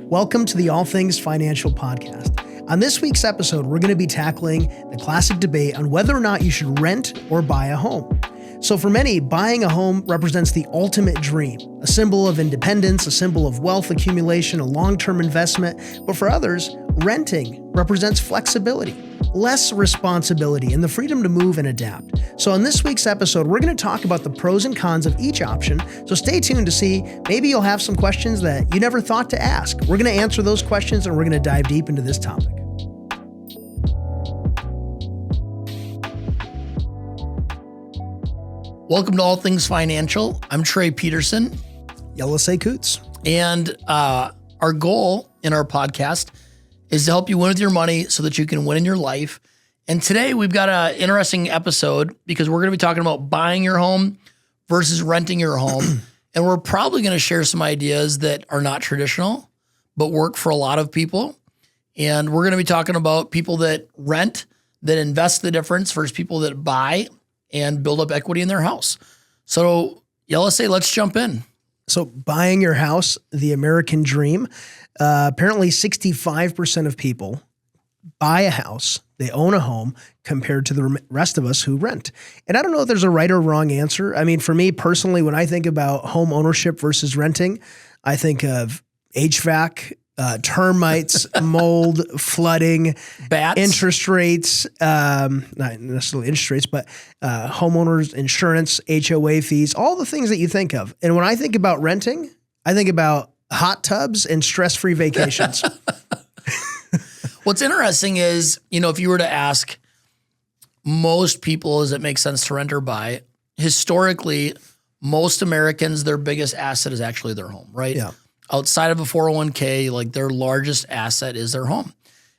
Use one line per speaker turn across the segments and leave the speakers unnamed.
Welcome to the All Things Financial Podcast. On this week's episode, we're going to be tackling the classic debate on whether or not you should rent or buy a home. So for many, buying a home represents the ultimate dream, a symbol of independence, a symbol of wealth accumulation, a long-term investment. But for others, renting represents flexibility, less responsibility, and the freedom to move and adapt. So on this week's episode, we're going to talk about the pros and cons of each option. So stay tuned to see, maybe you'll have some questions that you never thought to ask. We're going to answer those questions and we're going to dive deep into this topic.
Welcome to All Things Financial. I'm Trey Peterson.
Yelisey Coots.
And our goal in our podcast is to help you win with your money so that you can win in your life. And today we've got an interesting episode because we're going to be talking about buying your home versus renting your home. And we're probably going to share some ideas that are not traditional, but work for a lot of people. And we're going to be talking about people that rent, that invest the difference versus people that buy and build up equity in their house. So Yelisey, let's jump in.
So buying your house, the American dream. Apparently 65% of people buy a house, they own a home, compared to the rest of us who rent. And I don't know if there's a right or wrong answer. I mean, for me personally, when I think about home ownership versus renting, I think of HVAC, termites, mold, flooding,
bats,
interest rates, not necessarily interest rates, but homeowners insurance, HOA fees, all the things that you think of. And when I think about renting, I think about hot tubs and stress-free vacations.
What's interesting is, if you were to ask most people, does it make sense to rent or buy? Historically, most Americans, their biggest asset is actually their home, right?
Yeah.
Outside of a 401k, like their largest asset is their home.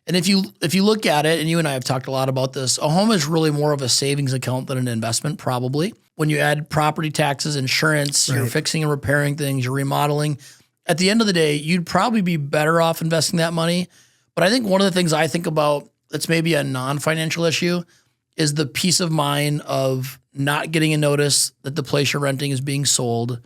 And if you look at it, and you and I have talked a lot about this, a home is really more of a savings account than an investment, probably. When you add property taxes, insurance,
right,
you're fixing and repairing things, you're remodeling. At the end of the day, you'd probably be better off investing that money. But I think one of the things I think about that's maybe a non-financial issue is the peace of mind of not getting a notice that the place you're renting is being sold,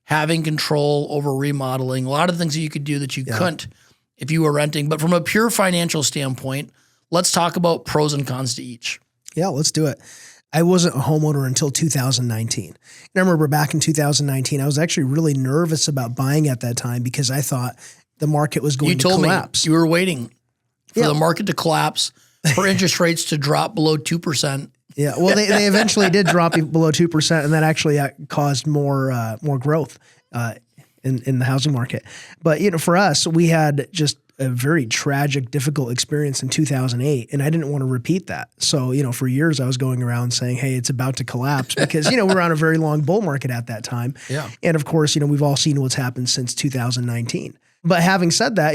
having control over remodeling, a lot of things that you could do that you couldn't if you were renting. But from a pure financial standpoint, let's talk about pros and cons to each.
Yeah, let's do it. I wasn't a homeowner until 2019. And I remember back in 2019, I was actually really nervous about buying at that time because I thought the market was going to collapse.
You were waiting for the market to collapse, for interest rates to drop below 2%.
Yeah, well, they eventually did drop below 2%, and that actually caused more growth in the housing market. But for us, we had just a very tragic, difficult experience in 2008, and I didn't want to repeat that. So for years I was going around saying, "Hey, it's about to collapse," because we're on a very long bull market at that time.
Yeah,
and of course, we've all seen what's happened since 2019. But having said that,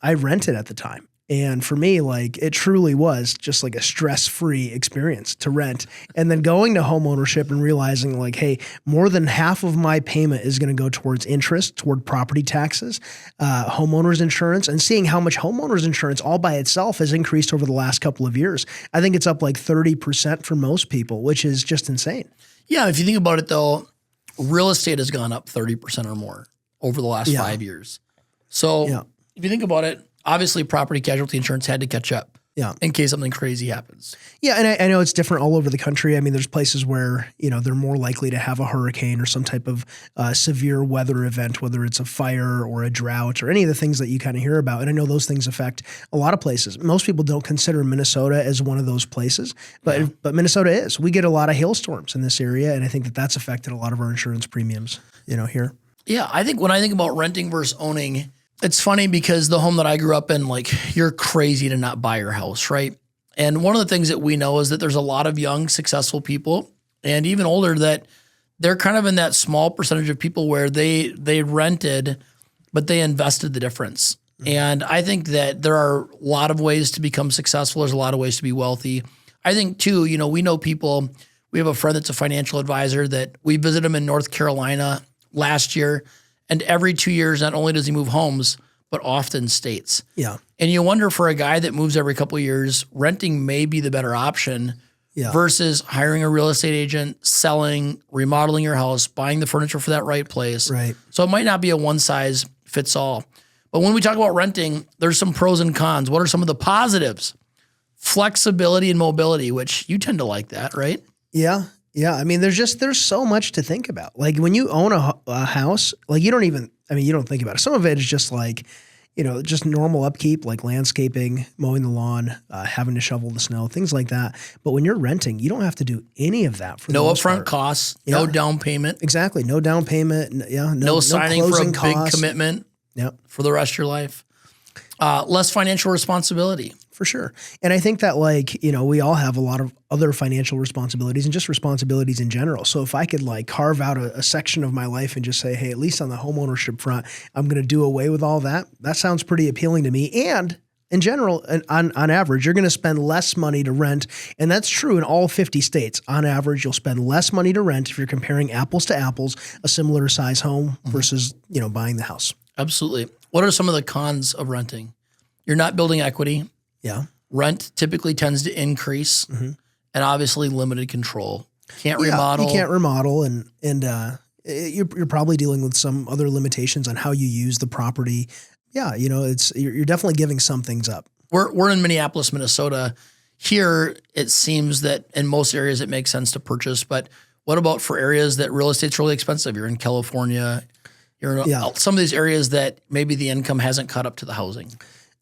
I rented at the time. And for me, it truly was just like a stress-free experience to rent. And then going to home ownership and realizing hey, more than half of my payment is going to go towards interest, toward property taxes, homeowners insurance, and seeing how much homeowners insurance all by itself has increased over the last couple of years. I think it's up 30% for most people, which is just insane.
Yeah, if you think about it though, real estate has gone up 30% or more over the last 5 years. So if you think about it, obviously, property casualty insurance had to catch up in case something crazy happens.
Yeah, and I know it's different all over the country. I mean, there's places where, they're more likely to have a hurricane or some type of severe weather event, whether it's a fire or a drought or any of the things that you kind of hear about. And I know those things affect a lot of places. Most people don't consider Minnesota as one of those places, but Minnesota is. We get a lot of hailstorms in this area, and I think that's affected a lot of our insurance premiums, here.
Yeah, I think when I think about renting versus owning, it's funny because the home that I grew up in, you're crazy to not buy your house, right? And one of the things that we know is that there's a lot of young, successful people and even older that they're kind of in that small percentage of people where they rented, but they invested the difference. Mm-hmm. And I think that there are a lot of ways to become successful. There's a lot of ways to be wealthy. I think too, we know people, we have a friend that's a financial advisor that we visited him in North Carolina last year. And every 2 years, not only does he move homes, but often states.
Yeah.
And you wonder for a guy that moves every couple of years, renting may be the better option versus hiring a real estate agent, selling, remodeling your house, buying the furniture for that right place.
Right.
So it might not be a one size fits all. But when we talk about renting, there's some pros and cons. What are some of the positives? Flexibility and mobility, which you tend to like that, right?
Yeah. Yeah. I mean, there's so much to think about. Like when you own a house, like you don't think about it. Some of it is just like, just normal upkeep, like landscaping, mowing the lawn, having to shovel the snow, things like that. But when you're renting, you don't have to do any of that. For
no
the most
upfront
part.
costs,
Yeah.
no down payment.
Exactly. No down payment. Yeah.
No signing for a
closing
big
costs.
commitment
Yep.
for the rest of your life. Less financial responsibility.
For sure. And I think that we all have a lot of other financial responsibilities and just responsibilities in general. So if I could carve out a section of my life and just say, hey, at least on the homeownership front, I'm going to do away with all that. That sounds pretty appealing to me. And in general, on average, you're going to spend less money to rent. And that's true in all 50 states. On average, you'll spend less money to rent if you're comparing apples to apples, a similar size home versus, buying the house.
Absolutely. What are some of the cons of renting? You're not building equity.
Yeah.
Rent typically tends to increase, and obviously limited control. Can't remodel.
You can't remodel, and you're probably dealing with some other limitations on how you use the property. Yeah, you're definitely giving some things up.
We're in Minneapolis, Minnesota. Here, it seems that in most areas it makes sense to purchase, but what about for areas that real estate's really expensive? You're in California. You're in some of these areas that maybe the income hasn't caught up to the housing.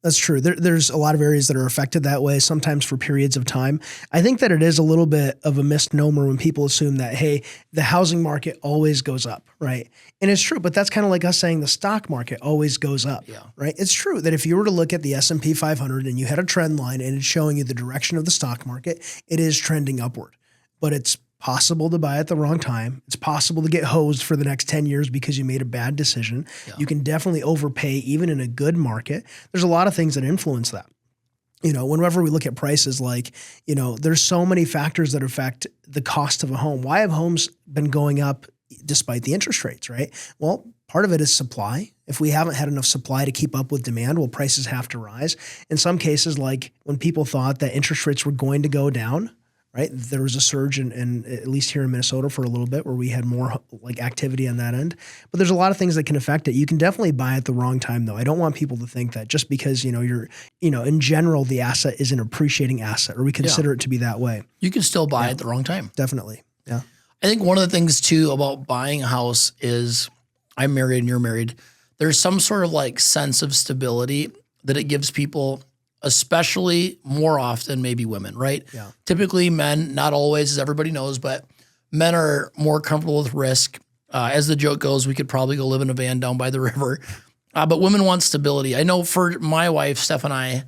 That's true. There's a lot of areas that are affected that way, sometimes for periods of time. I think that it is a little bit of a misnomer when people assume that, hey, the housing market always goes up, right? And it's true, but that's kind of like us saying the stock market always goes up, right? It's true that if you were to look at the S&P 500 and you had a trend line and it's showing you the direction of the stock market, it is trending upward. But it's possible to buy at the wrong time. It's possible to get hosed for the next 10 years because you made a bad decision. Yeah. You can definitely overpay even in a good market. There's a lot of things that influence that. Whenever we look at prices, there's so many factors that affect the cost of a home. Why have homes been going up despite the interest rates, right? Well, part of it is supply. If we haven't had enough supply to keep up with demand, well, prices have to rise. In some cases, like when people thought that interest rates were going to go down, right? There was a surge in at least here in Minnesota for a little bit where we had more activity on that end. But there's a lot of things that can affect it. You can definitely buy at the wrong time though. I don't want people to think that just because, you're in general, the asset is an appreciating asset or we consider it to be that way.
You can still buy at the wrong time.
Definitely. Yeah.
I think one of the things too about buying a house is I'm married and you're married. There's some sort of sense of stability that it gives people, especially more often maybe women, right? Yeah. Typically men, not always, as everybody knows, but men are more comfortable with risk. As the joke goes, we could probably go live in a van down by the river. But women want stability. I know for my wife, Steph, and I,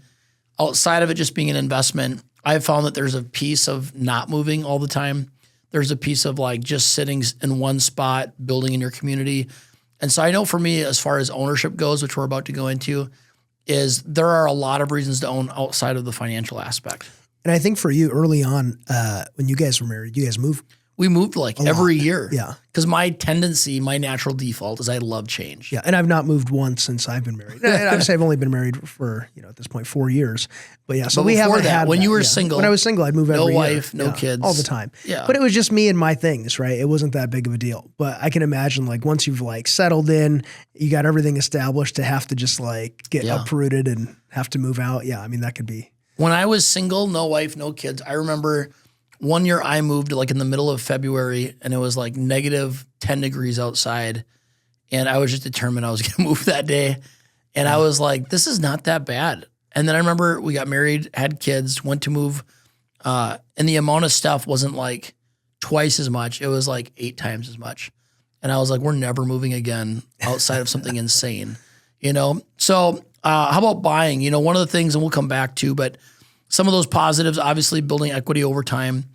outside of it just being an investment, I've found that there's a piece of not moving all the time. There's a piece of just sitting in one spot, building in your community. And so I know for me, as far as ownership goes, which we're about to go into, is there are a lot of reasons to own outside of the financial aspect.
And I think for you early on, when you guys were married, you guys moved.
We moved every year.
Yeah.
Because my natural default is I love change.
Yeah. And I've not moved once since I've been married. And obviously I've only been married for, at this point, 4 years. But yeah, so we haven't had
when you were single.
When I was single, I'd move every year.
No wife, no kids.
All the time.
Yeah.
But it was just me and my things, right? It wasn't that big of a deal. But I can imagine once you've settled in, you got everything established to have to just get uprooted and have to move out. Yeah. I mean, that could be.
When I was single, no wife, no kids, I remember one year I moved in the middle of February and it was negative 10 degrees outside. And I was just determined I was going to move that day. And I was like, this is not that bad. And then I remember we got married, had kids, went to move. And the amount of stuff wasn't twice as much. It was 8 times as much. And I was like, we're never moving again outside of something insane, So how about buying? One of the things, and we'll come back to, but some of those positives, obviously building equity over time.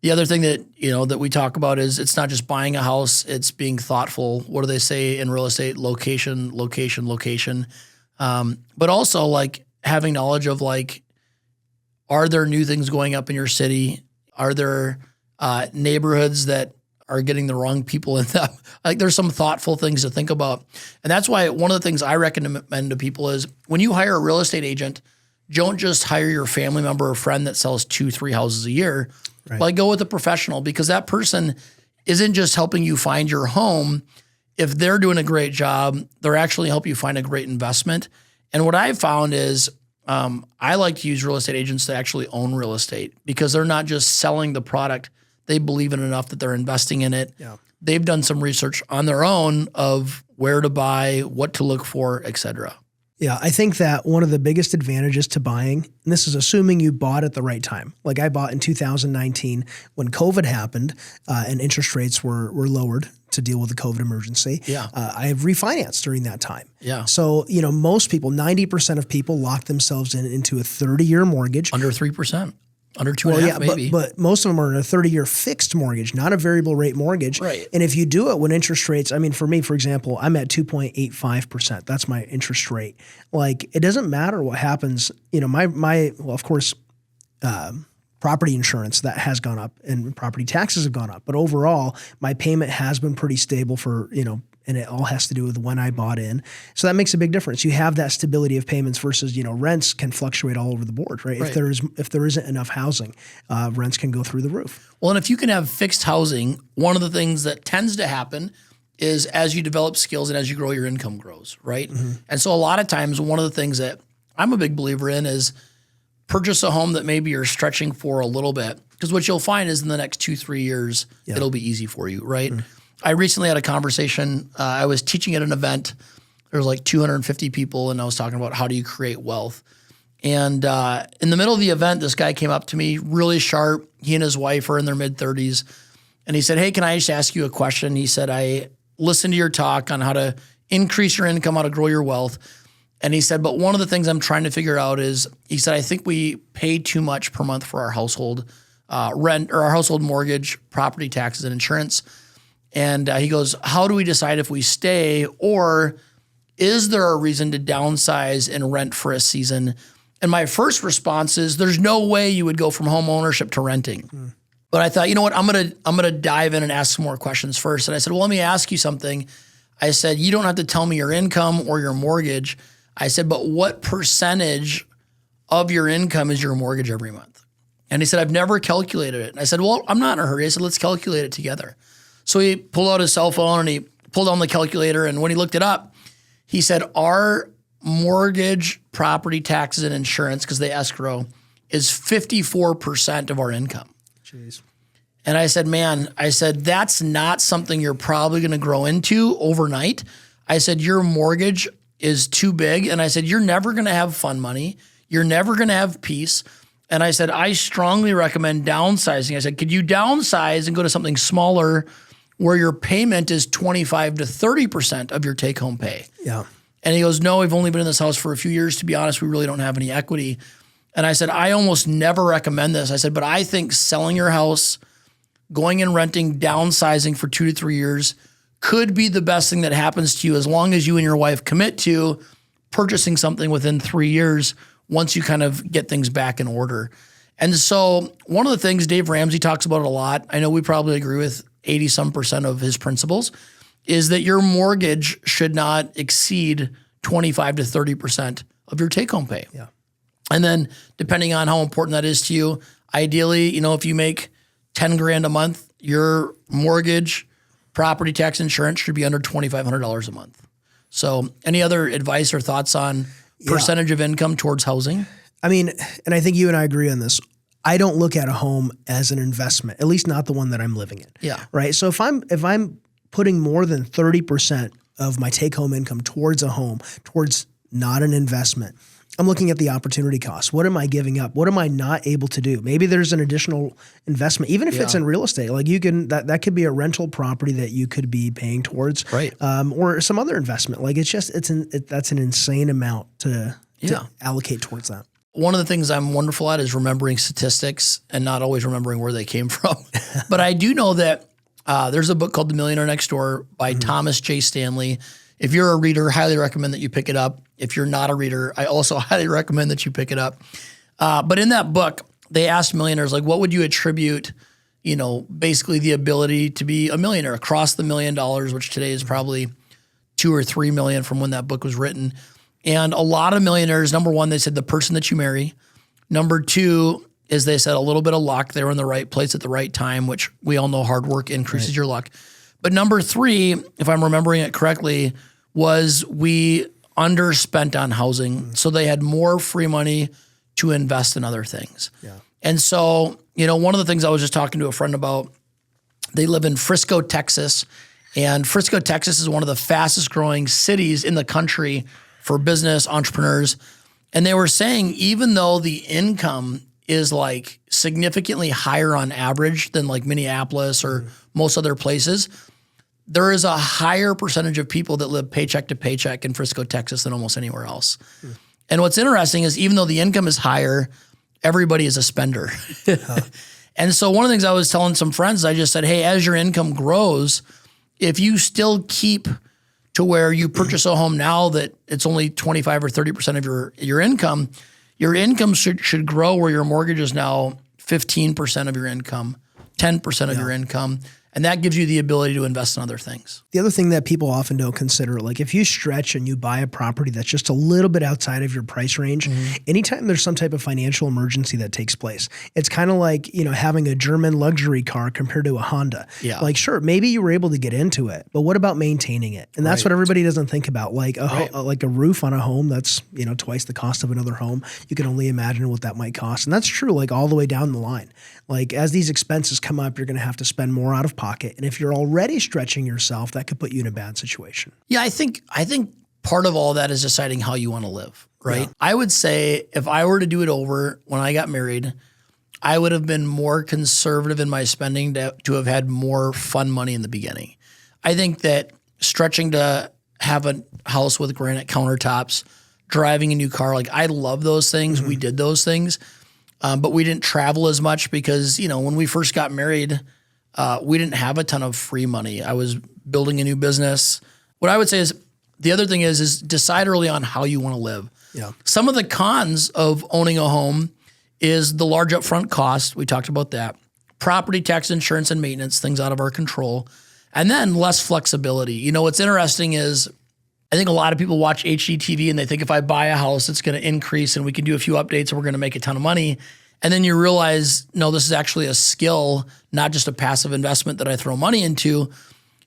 The other thing that, that we talk about is it's not just buying a house, it's being thoughtful. What do they say in real estate? Location, location, location. But also having knowledge of are there new things going up in your city? Are there neighborhoods that are getting the wrong people in them? There's some thoughtful things to think about. And that's why one of the things I recommend to people is when you hire a real estate agent, don't just hire your family member or friend that sells 2-3 houses a year. Right. Go with a professional because that person isn't just helping you find your home. if they're doing a great job, they're actually help you find a great investment. And what I've found is I like to use real estate agents that actually own real estate because they're not just selling the product. They believe in it enough that they're investing in it.
Yeah.
They've done some research on their own of where to buy, what to look for, et cetera.
Yeah, I think that one of the biggest advantages to buying, and this is assuming you bought at the right time. Like I bought in 2019 when COVID happened and interest rates were lowered to deal with the COVID emergency.
Yeah.
I have refinanced during that time.
Yeah.
So, most people, 90% of people lock themselves into a 30-year mortgage.
Under 3%. Under 2.5 maybe.
But most of them are in a 30-year fixed mortgage, not a variable rate mortgage.
Right.
And if you do it when interest rates, for me, for example, I'm at 2.85%. That's my interest rate. Like, it doesn't matter what happens. Of course, property insurance, that has gone up and property taxes have gone up. But overall, my payment has been pretty stable for, and it all has to do with when I bought in. So that makes a big difference. You have that stability of payments versus, rents can fluctuate all over the board, right?
Right.
If there isn't enough housing, rents can go through the roof.
Well, and if you can have fixed housing, one of the things that tends to happen is as you develop skills and as you grow, your income grows, right? Mm-hmm. And so a lot of times, one of the things that I'm a big believer in is purchase a home that maybe you're stretching for a little bit. Because what you'll find is in the next 2-3 years, it'll be easy for you, right? Mm-hmm. I recently had a conversation. I was teaching at an event. There was like 250 people, and I was talking about how do you create wealth. And in the middle of the event, this guy came up to me, really sharp. He and his wife are in their mid-30s. And he said, "Hey, can I just ask you a question?" He said, "I listened to your talk on how to increase your income, how to grow your wealth." And he said, "But one of the things I'm trying to figure out is," he said, "I think we pay too much per month for our household rent or our household mortgage, property taxes, and insurance." And he goes, "How do we decide if we stay, or is there a reason to downsize and rent for a season?" And my first response is, there's no way you would go from home ownership to renting. But I thought, you know what, I'm gonna dive in and ask some more questions first. And I said, "Well, let me ask you something." I said, "You don't have to tell me your income or your mortgage." I said, "But what percentage of your income is your mortgage every month?" And he said, "I've never calculated it." And I said, "Well, I'm not in a hurry." I said, "Let's calculate it together." So he pulled out his cell phone and he pulled on the calculator. And when he looked it up, he said, "Our mortgage, property taxes, and insurance, because they escrow, is 54% of our income."
Jeez.
And I said, "Man," I said, "that's not something you're probably going to grow into overnight." I said, "Your mortgage is too big." And I said, "You're never going to have fun money. You're never going to have peace." And I said, "I strongly recommend downsizing." I said, "Could you downsize and go to something smaller where your payment is 25 to 30% of your take-home pay?"
Yeah.
And he goes, "No, we've only been in this house for a few years. To be honest, we really don't have any equity." And I said, "I almost never recommend this." I said, "But I think selling your house, going and renting, downsizing for 2 to 3 years could be the best thing that happens to you as long as you and your wife commit to purchasing something within 3 years once you kind of get things back in order." And so one of the things Dave Ramsey talks about a lot, I know we probably agree with 80% of his principles, is that your mortgage should not exceed 25 to 30% of your take-home pay.
Yeah.
And then depending on how important that is to you, ideally, if you make 10 grand a month, your mortgage, property tax, insurance should be under $2,500 a month. So any other advice or thoughts on percentage of income towards housing?
And I think you and I agree on this. I don't look at a home as an investment, at least not the one that I'm living in.
Yeah.
Right. So if I'm putting more than 30% of my take-home income towards a home, towards not an investment, I'm looking at the opportunity cost. What am I giving up? What am I not able to do? Maybe there's an additional investment, even if it's in real estate. Like that could be a rental property that you could be paying towards,
right?
Or some other investment. Like that's an insane amount to allocate towards that.
One of the things I'm wonderful at is remembering statistics and not always remembering where they came from. But I do know that there's a book called The Millionaire Next Door by Thomas J. Stanley. If you're a reader, highly recommend that you pick it up. If you're not a reader, I also highly recommend that you pick it up. But in that book, they asked millionaires, like, what would you attribute, basically the ability to be a millionaire across the $1 million, which today is probably 2 or 3 million from when that book was written. And a lot of millionaires, number one, they said the person that you marry. Number two is they said a little bit of luck. They were in the right place at the right time, which we all know hard work increases your luck. But number 3, if I'm remembering it correctly, was we underspent on housing. So they had more free money to invest in other things.
Yeah.
And so, one of the things I was just talking to a friend about, they live in Frisco, Texas. And Frisco, Texas is one of the fastest growing cities in the country for business entrepreneurs. And they were saying, even though the income is like significantly higher on average than like Minneapolis or most other places, there is a higher percentage of people that live paycheck to paycheck in Frisco, Texas than almost anywhere else. And what's interesting is even though the income is higher, everybody is a spender. And so one of the things I was telling some friends, I just said, hey, as your income grows, if you still keep to where you purchase a home now that it's only 25 or 30% of your income should grow where your mortgage is now 15% of your income, 10% of your income. And that gives you the ability to invest in other things.
The other thing that people often don't consider, like if you stretch and you buy a property that's just a little bit outside of your price range, anytime there's some type of financial emergency that takes place, it's kind of like, having a German luxury car compared to a Honda.
Yeah.
Like, sure, maybe you were able to get into it, but what about maintaining it? And that's what everybody doesn't think about. Like like a roof on a home that's, twice the cost of another home. You can only imagine what that might cost. And that's true, like all the way down the line. Like as these expenses come up, you're going to have to spend more out of pocket. And if you're already stretching yourself, that could put you in a bad situation.
Yeah, I think part of all that is deciding how you want to live, right? Yeah. I would say if I were to do it over when I got married, I would have been more conservative in my spending to have had more fun money in the beginning. I think that stretching to have a house with granite countertops, driving a new car, like I love those things. We did those things. But we didn't travel as much because, when we first got married, we didn't have a ton of free money. I was building a new business. What I would say is the other thing is decide early on how you want to live.
Yeah.
Some of the cons of owning a home is the large upfront cost. We talked about that. Property tax, insurance, and maintenance, things out of our control. And then less flexibility. What's interesting is I think a lot of people watch HGTV and they think if I buy a house, it's going to increase and we can do a few updates and we're going to make a ton of money. And then you realize, no, this is actually a skill, not just a passive investment that I throw money into.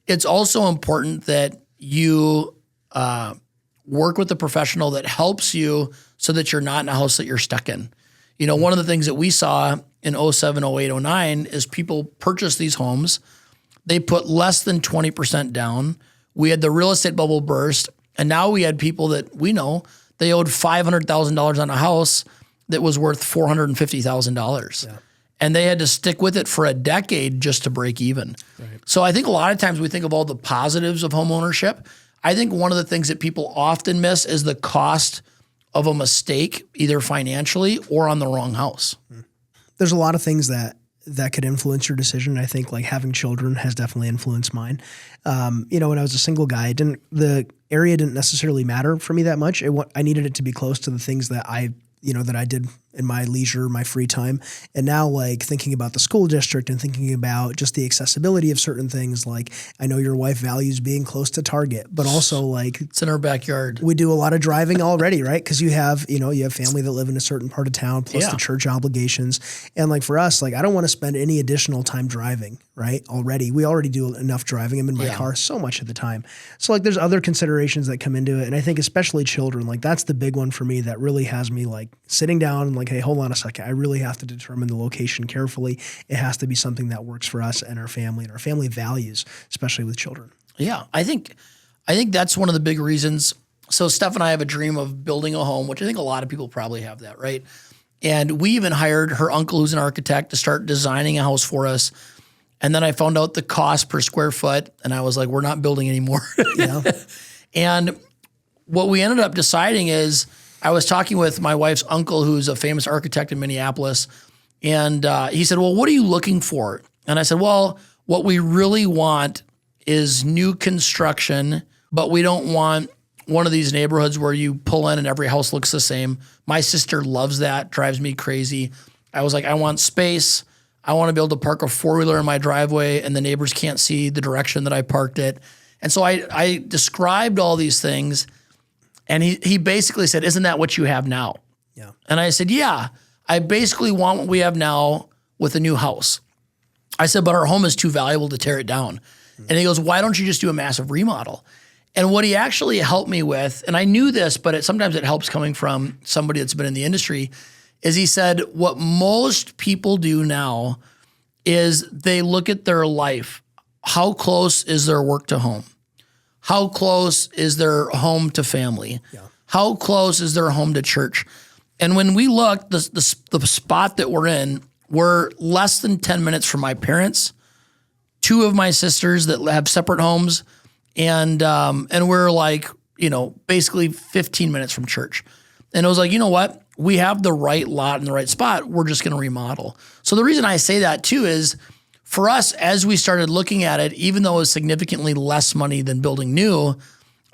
It's also important that you work with a professional that helps you so that you're not in a house that you're stuck in. One of the things that we saw in 07, 08, 09 is people purchase these homes. They put less than 20% down. We had the real estate bubble burst. And now we had people that we know, they owed $500,000 on a house that was worth $450,000. Yeah. And they had to stick with it for a decade just to break even. Right. So I think a lot of times we think of all the positives of home ownership. I think one of the things that people often miss is the cost of a mistake, either financially or on the wrong house.
There's a lot of things that could influence your decision. I think like having children has definitely influenced mine. When I was a single guy, the area didn't necessarily matter for me that much. I needed it to be close to the things that I did in my leisure, my free time. And now like thinking about the school district and thinking about just the accessibility of certain things. Like I know your wife values being close to Target, but also like
it's in our backyard.
We do a lot of driving already, right? Because you have family that live in a certain part of town, plus the church obligations. And like for us, like I don't want to spend any additional time driving, right? We already do enough driving. I'm in my car so much of the time. So like there's other considerations that come into it. And I think especially children, like that's the big one for me that really has me like sitting down and like, hey, hold on a second. I really have to determine the location carefully. It has to be something that works for us and our family values, especially with children.
Yeah, I think that's one of the big reasons. So Steph and I have a dream of building a home, which I think a lot of people probably have that, right? And we even hired her uncle, who's an architect, to start designing a house for us. And then I found out the cost per square foot, and I was like, we're not building anymore. Yeah. And what we ended up deciding is I was talking with my wife's uncle, who's a famous architect in Minneapolis, and he said, well, what are you looking for? And I said, well, what we really want is new construction, but we don't want one of these neighborhoods where you pull in and every house looks the same. My sister loves that, drives me crazy. I was like, I want space. I want to be able to park a four-wheeler in my driveway and the neighbors can't see the direction that I parked it. And so I described all these things, and he basically said, isn't that what you have now?
Yeah.
And I said, yeah, I basically want what we have now with a new house. I said, but our home is too valuable to tear it down. And he goes, why don't you just do a massive remodel? And what he actually helped me with, and I knew this, but sometimes it helps coming from somebody that's been in the industry, is he said, what most people do now is they look at their life. How close is their work to home? How close is their home to family?
Yeah.
How close is their home to church? And when we look, the spot that we're in, we're less than 10 minutes from my parents, 2 of my sisters that have separate homes, and we're like, basically 15 minutes from church. And it was like, you know what? We have the right lot in the right spot. We're just going to remodel. So the reason I say that too is for us, as we started looking at it, even though it was significantly less money than building new,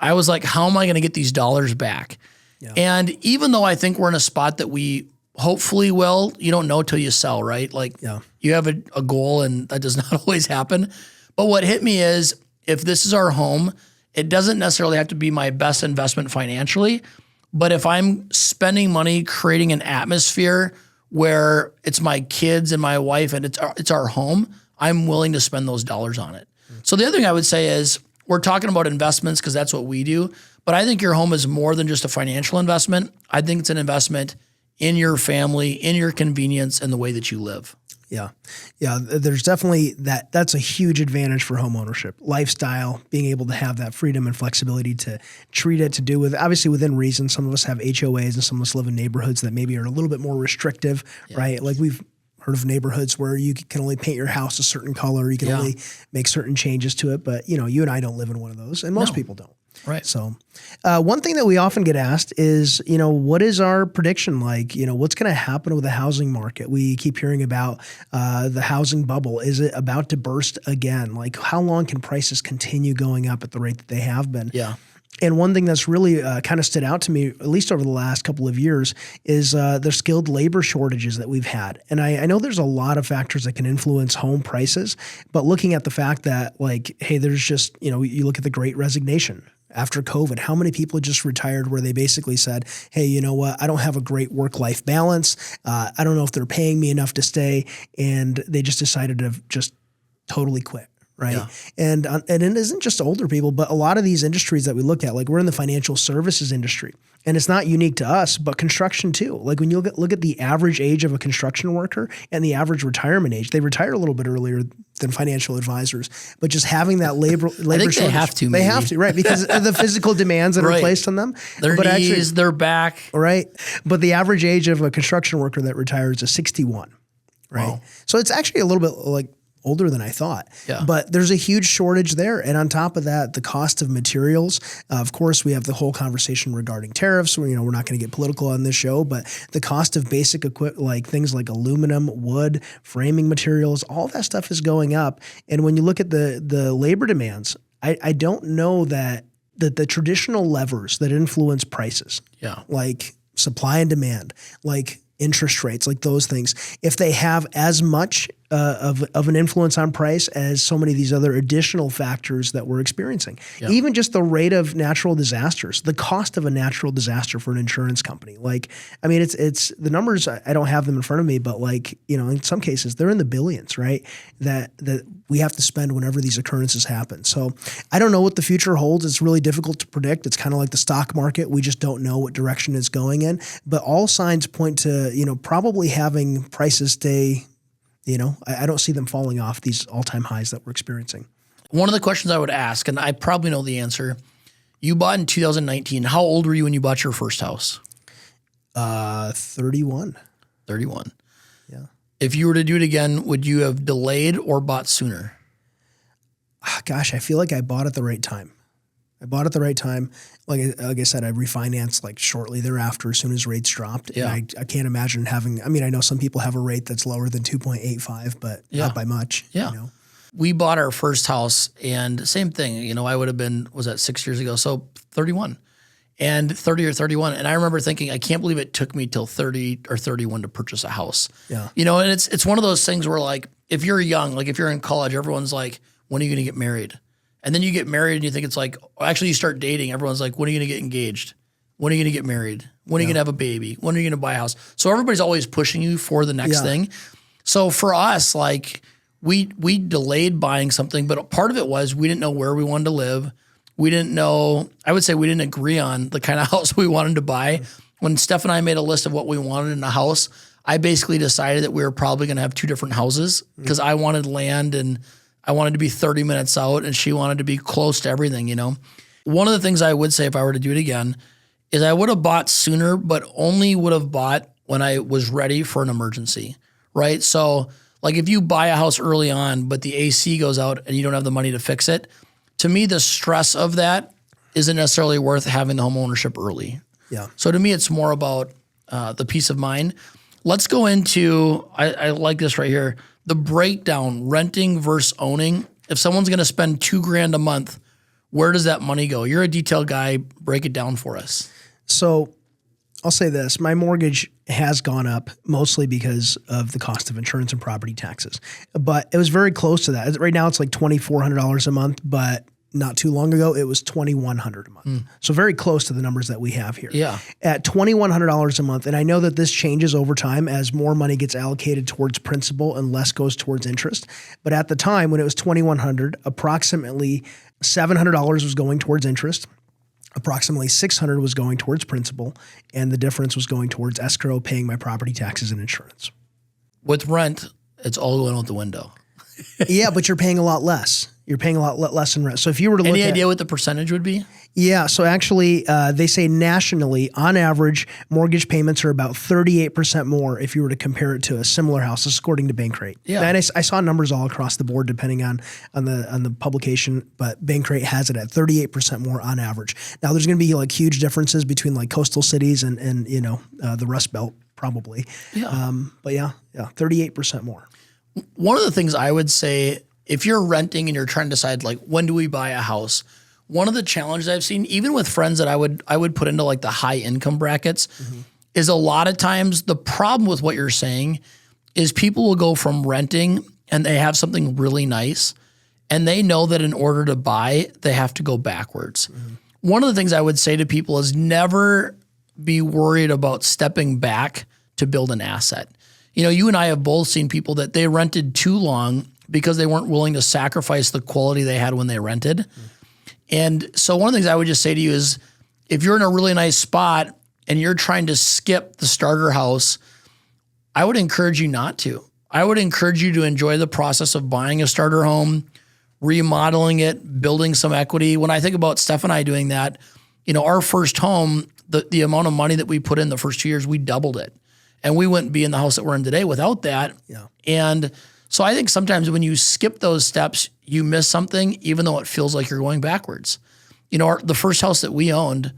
I was like, how am I going to get these dollars back? Yeah. And even though I think we're in a spot that we hopefully will, you don't know till you sell, right? Like you have a goal and that does not always happen. But what hit me is, if this is our home, it doesn't necessarily have to be my best investment financially, but if I'm spending money creating an atmosphere where it's my kids and my wife and it's our home, I'm willing to spend those dollars on it. So the other thing I would say is, we're talking about investments because that's what we do, but I think your home is more than just a financial investment. I think it's an investment in your family, in your convenience, and the way that you live.
Yeah. Yeah. There's definitely that's a huge advantage for home ownership, lifestyle, being able to have that freedom and flexibility to treat it, to do with, obviously within reason. Some of us have HOAs and some of us live in neighborhoods that maybe are a little bit more restrictive, right? Like we've heard of neighborhoods where you can only paint your house a certain color. You can only make certain changes to it. But, you and I don't live in one of those, and most people don't.
Right.
So one thing that we often get asked is, what is our prediction like? What's going to happen with the housing market? We keep hearing about the housing bubble. Is it about to burst again? Like, how long can prices continue going up at the rate that they have been?
Yeah.
And one thing that's really kind of stood out to me, at least over the last couple of years, is the skilled labor shortages that we've had. And I know there's a lot of factors that can influence home prices, but looking at the fact that, like, hey, there's just, you look at the Great Resignation. After COVID, how many people just retired where they basically said, hey, you know what? I don't have a great work-life balance. I don't know if they're paying me enough to stay. And they just decided to just totally quit. Right. Yeah. And it isn't just older people, but a lot of these industries that we look at, like we're in the financial services industry, and it's not unique to us, but construction too. Like when you look at the average age of a construction worker and the average retirement age, they retire a little bit earlier than financial advisors, but just having that labor
I think they have to.
They have to, right? Because of the physical demands that are placed on them.
Their knees, their back.
Right. But the average age of a construction worker that retires is 61. Right. Wow. So it's actually a little bit like older than I thought. Yeah. But there's a huge shortage there. And on top of that, the cost of materials, of course, we have the whole conversation regarding tariffs. We're not going to get political on this show, but the cost of basic equipment, like things like aluminum, wood, framing materials, all that stuff is going up. And when you look at the labor demands, I don't know that the traditional levers that influence prices, like supply and demand, like interest rates, like those things, if they have as much of an influence on price as so many of these other additional factors that we're experiencing. Yeah. Even just the rate of natural disasters, the cost of a natural disaster for an insurance company. Like, I mean, it's the numbers, I don't have them in front of me, but like, in some cases they're in the billions, right? That we have to spend whenever these occurrences happen. So I don't know what the future holds. It's really difficult to predict. It's kind of like the stock market. We just don't know what direction it's going in, but all signs point to, probably having prices stay, I don't see them falling off these all-time highs that we're experiencing.
One of the questions I would ask, and I probably know the answer, you bought in 2019. How old were you when you bought your first house?
31.
31.
Yeah.
If you were to do it again, would you have delayed or bought sooner?
Gosh, I feel like I bought at the right time. Like I said, I refinanced like shortly thereafter as soon as rates dropped. Yeah. And I can't imagine having, I know some people have a rate that's lower than 2.85, but not by much.
Yeah. We bought our first house and same thing, I would have been, was that 6 years ago? So 31 and 30 or 31. And I remember thinking, I can't believe it took me till 30 or 31 to purchase a house. Yeah. And it's one of those things where like, if you're young, like if you're in college, everyone's like, when are you going to get married? And then you get married and you think it's like, actually you start dating. Everyone's like, when are you going to get engaged? When are you going to get married? When are you going to have a baby? When are you going to buy a house? So everybody's always pushing you for the next thing. So for us, like we delayed buying something, but part of it was we didn't know where we wanted to live. We didn't know, I would say we didn't agree on the kind of house we wanted to buy. When Steph and I made a list of what we wanted in a house, I basically decided that we were probably going to have two different houses because I wanted land and I wanted to be 30 minutes out and she wanted to be close to everything, you know. One of the things I would say if I were to do it again is I would have bought sooner, but only would have bought when I was ready for an emergency, right? So like if you buy a house early on, but the AC goes out and you don't have the money to fix it, to me, the stress of that isn't necessarily worth having the home ownership early.
Yeah.
So to me, it's more about the peace of mind. Let's go into, I like this right here, the breakdown, renting versus owning. If someone's going to spend $2,000 a month, where does that money go? You're a detailed guy. Break it down for us.
So I'll say this. My mortgage has gone up mostly because of the cost of insurance and property taxes. But it was very close to that. Right now it's like $2,400 a month, but not too long ago it was $2,100 a month. So very close to the numbers that we have here.
Yeah.
At $2,100 a month, and I know that this changes over time as more money gets allocated towards principal and less goes towards interest. But at the time when it was $2,100, approximately $700 was going towards interest. Approximately $600 was going towards principal, and the difference was going towards escrow, paying my property taxes and insurance.
With rent, it's all going out the window.
Yeah, but you're paying a lot less. You're paying a lot less in rent. So if you were to look
Any idea what the percentage would be?
Yeah, so actually they say nationally, on average, mortgage payments are about 38% more if you were to compare it to a similar house. This is according to Bankrate.
Yeah.
And I saw numbers all across the board depending on the publication, but Bankrate has it at 38% more on average. Now there's going to be like huge differences between like coastal cities and you know the Rust Belt probably.
Yeah.
But yeah, 38% more.
One of the things I would say, if you're renting and you're trying to decide like when do we buy a house, one of the challenges I've seen, even with friends that I would put into like the high income brackets, is a lot of times the problem with what you're saying is people will go from renting and they have something really nice and they know that in order to buy, they have to go backwards. One of the things I would say to people is never be worried about stepping back to build an asset. You know, you and I have both seen people that they rented too long because they weren't willing to sacrifice the quality they had when they rented. And so one of the things I would just say to you is if you're in a really nice spot and you're trying to skip the starter house, I would encourage you not to. I would encourage you to enjoy the process of buying a starter home, remodeling it, building some equity. When I think about Steph and I doing that, you know, our first home, the amount of money that we put in the first 2 years, we doubled it. And we wouldn't be in the house that we're in today without that.
Yeah.
And so I think sometimes when you skip those steps, you miss something, even though it feels like you're going backwards. You know, the first house that we owned,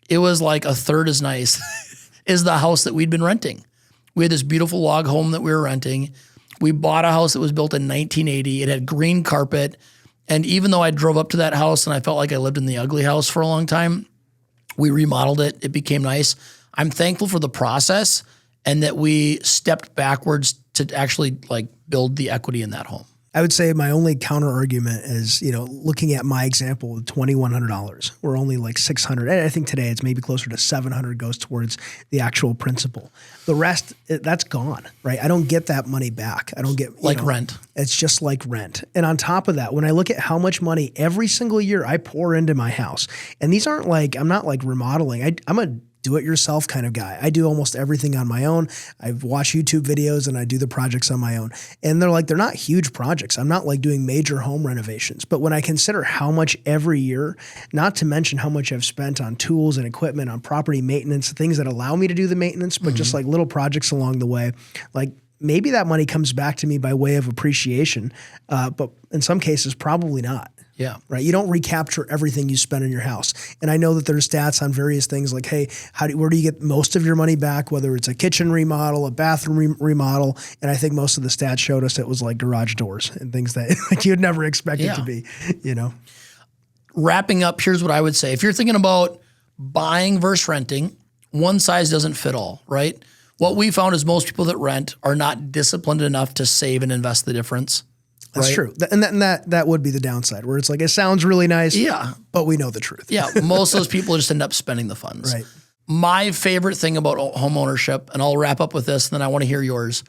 it was like a third as nice as the house that we'd been renting. We had this beautiful log home that we were renting. We bought a house that was built in 1980. It had green carpet. And even though I drove up to that house and I felt like I lived in the ugly house for a long time, we remodeled it. It became nice. I'm thankful for the process and that we stepped backwards to actually like build the equity in that home.
I would say my only counter argument is, you know, looking at my example with $2,100, we're only like $600. And I think today it's maybe closer to $700 goes towards the actual principal. The rest, that's gone, right? I don't get that money back. I don't get
like rent.
It's just like rent. And on top of that, when I look at how much money every single year I pour into my house, and these aren't like, I'm not like remodeling. I'm a do-it-yourself kind of guy. I do almost everything on my own. I watch YouTube videos and I do the projects on my own. And they're not huge projects. I'm not like doing major home renovations. But when I consider how much every year, not to mention how much I've spent on tools and equipment, on property maintenance, things that allow me to do the maintenance, but just like little projects along the way, like maybe that money comes back to me by way of appreciation. But in some cases, probably not.
Yeah.
Right. You don't recapture everything you spend in your house. And I know that there's stats on various things like, hey, where do you get most of your money back, whether it's a kitchen remodel, a bathroom remodel. And I think most of the stats showed us it was like garage doors and things that like you'd never expect it to be, you know.
Wrapping up, here's what I would say. If you're thinking about buying versus renting, one size doesn't fit all, right? What we found is most people that rent are not disciplined enough to save and invest the difference.
That's true. And that would be the downside where it's like, it sounds really nice, but we know the truth.
Yeah. Most of those people just end up spending the funds.
Right.
My favorite thing about home ownership, and I'll wrap up with this and then I want to hear yours,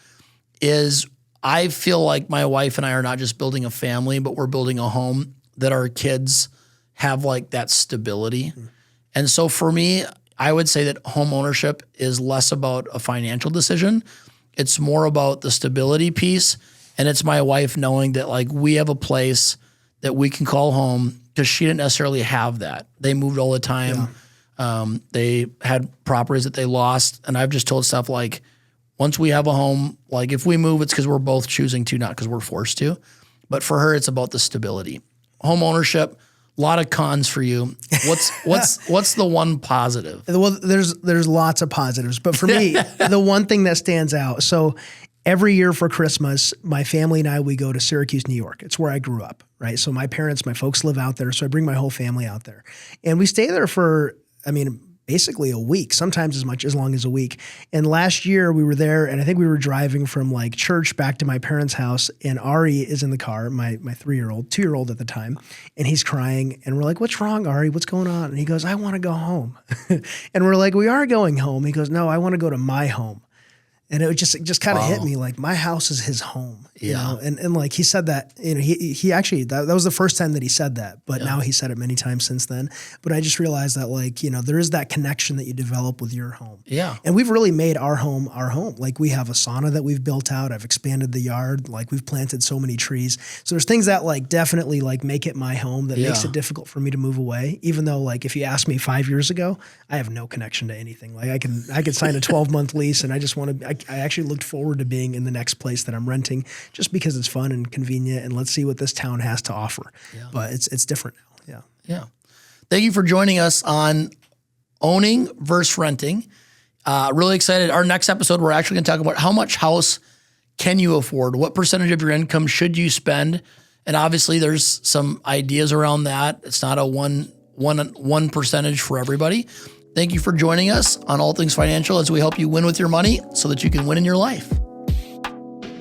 is I feel like my wife and I are not just building a family, but we're building a home that our kids have like that stability. And so for me, I would say that home ownership is less about a financial decision. It's more about the stability piece. And it's my wife knowing that like we have a place that we can call home, because she didn't necessarily have that. They moved all the time. They had properties that they lost. And I've just told stuff like, once we have a home, like if we move, it's because we're both choosing to, not because we're forced to. But for her, it's about the stability. Home ownership, a lot of cons for you. What's the one positive?
Well, there's lots of positives, but for me, the one thing that stands out. So every year for Christmas, my family and I, we go to Syracuse, New York. It's where I grew up, right? So my folks live out there. So I bring my whole family out there, and we stay there for, basically a week, sometimes as long as a week. And last year we were there, and I think we were driving from like church back to my parents' house, and Ari is in the car, my 2-year-old at the time, and he's crying, and we're like, "What's wrong, Ari? What's going on?" And he goes, "I want to go home." And we're like, "We are going home." He goes, "No, I want to go to my home." And it just kind of hit me like my house is his home, you know? And like he said that, he actually, that was the first time that he said that, but now he said it many times since then. But I just realized that like, there is that connection that you develop with your home. Yeah. And we've really made our home our home. Like we have a sauna that we've built out. I've expanded the yard. Like we've planted so many trees. So there's things that like definitely like make it my home that makes it difficult for me to move away. Even though like, if you asked me 5 years ago, I have no connection to anything. Like I could sign a 12-month lease, and I just want to, I actually looked forward to being in the next place that I'm renting, just because it's fun and convenient, and let's see what this town has to offer. Yeah. But it's different now.
Yeah. Thank you for joining us on owning versus renting. Really excited. Our next episode, we're actually going to talk about how much house can you afford? What percentage of your income should you spend? And obviously there's some ideas around that. It's not a one percentage for everybody. Thank you for joining us on All Things Financial as we help you win with your money so that you can win in your life.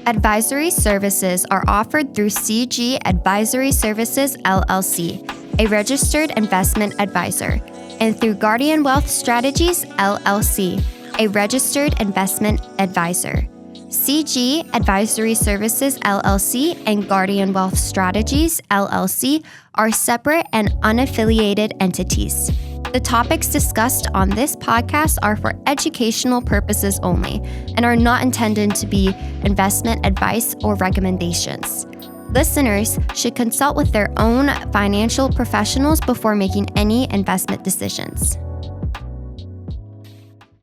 Advisory services are offered through CG Advisory Services, LLC, a registered investment advisor, and through Guardian Wealth Strategies, LLC, a registered investment advisor. CG Advisory Services, LLC, and Guardian Wealth Strategies, LLC, are separate and unaffiliated entities. The topics discussed on this podcast are for educational purposes only and are not intended to be investment advice or recommendations. Listeners should consult with their own financial professionals before making any investment decisions.